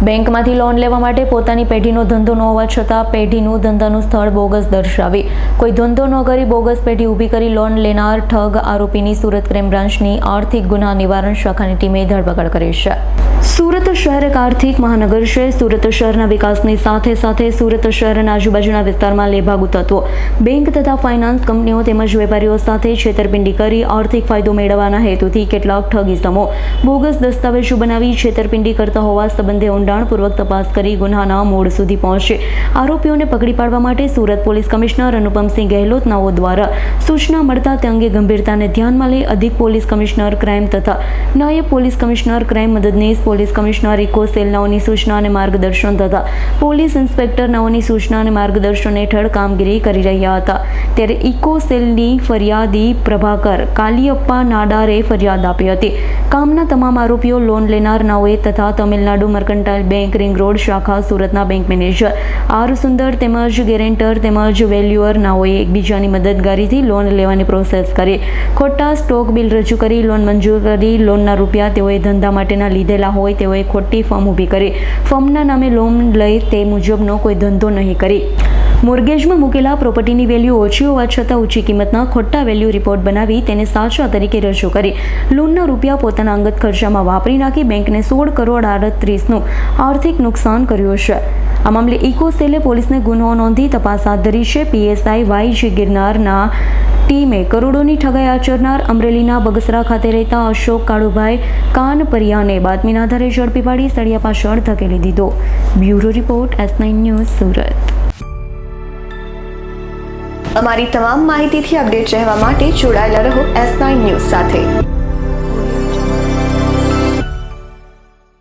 બેંકમાંથી લોન લેવા માટે પોતાની પેઢીનો ધંધો ન હોવા છતાં પેઢીનું ધંધાનું સ્થળ બોગસ દર્શાવી કોઈ ધંધો ન કરી બોગસ પેઢી ઊભી કરી લોન લેનાર ઠગ આરોપીની સુરત ક્રાઇમ બ્રાન્ચની આર્થિક ગુના નિવારણ શાખાની ટીમે ધરપકડ કરી છે। સુરત શહેર એક આર્થિક મહાનગર છે। સુરત શહેરના વિકાસની સાથે સાથે સુરત શહેર અને આજુબાજુના વિસ્તારમાં લેભાગુ તત્વો બેંક તથા ફાઇનાન્સ કંપનીઓ તેમજ વેપારીઓ સાથે છેતરપિંડી કરી આર્થિક ફાયદો મેળવવાના હેતુથી કેટલાક ઠગ ઇસમો બોગસ દસ્તાવેજો બનાવી છેતરપિંડી કરતા હોવા સંબંધે ઊંડાણપૂર્વક તપાસ કરી ગુનાના મૂળ સુધી પહોંચી આરોપીઓને પકડી પાડવા માટે સુરત પોલીસ કમિશનર અનુપમસિંહ ગેહલોત નાઓ દ્વારા સૂચના મળતા તે અંગે ગંભીરતાને ધ્યાનમાં લઈ અધિક પોલીસ કમિશનર ક્રાઇમ તથા નાયબ પોલીસ કમિશનર ક્રાઇમ મદદનીશ પોલીસ કમિશનર ઇકો સેલ નાઓની સૂચના અને માર્ગદર્શન તથા પોલીસ ઇન્સ્પેક્ટર નાઓની સૂચના અને માર્ગદર્શન હેઠળ કામગીરી કરી રહ્યા હતા। ત્યારે ઇકો સેલની ફરિયાદી પ્રભાકર કાલિયપ્પા નાડારે ફરિયાદ આપી હતી। કામના તમામ આરોપીઓ લોન લેનાર નાઓએ તથા Tamil Nadu mercantile bank ring road શાખા સુરતના બેંક મેનેજર આર સુંદર તેમજ ગેરેન્ટર તેમજ વેલ્યુઅર નાઓએ એકબીજાની મદદગારીથી લોન લેવાની પ્રોસેસ કરી ખોટા સ્ટોક બિલ રજૂ કરી લોન મંજૂર કરી લોનના રૂપિયા તેઓએ ધંધા માટેના લીધેલા હોય તેઓએ ખોટી ફોર્મ ઊભી કરી ફોર્મના નામે લોન લઈ તે મુજબનો કોઈ ધંધો નહીં કરી મોર્ગેજમાં મૂકેલા પ્રોપર્ટીની વેલ્યુ ઓછી હોવા છતાં ઊંચી કિંમતના ખોટા વેલ્યુ રિપોર્ટ બનાવી તેને સાચા તરીકે રજૂ કરી લોનના રૂપિયા પોતાના અંગત ખર્ચામાં વાપરી નાખી બેંકને 16 કરોડ 38નું આર્થિક નુકસાન કર્યું છે। આ મામલે ઇકો સેલે પોલીસને ગુનો નોંધી તપાસ હાથ ધરી છે। પીએસઆઈ વાય ગિરનારના ટીમે કરોડોની ઠગાઈ આચરનાર અમરેલીના બગસરા ખાતે રહેતા અશોક કાળુભાઈ કાનપરિયાને બાતમીના આધારે ઝડપી પાડી સળિયા પાછળ ધકેલી દીધો। Bureau report S9 news Surat. અમારી તમામ માહિતીથી અપડેટ રહેવા માટે જોડાયેલા રહો S9 ન્યૂઝ સાથે।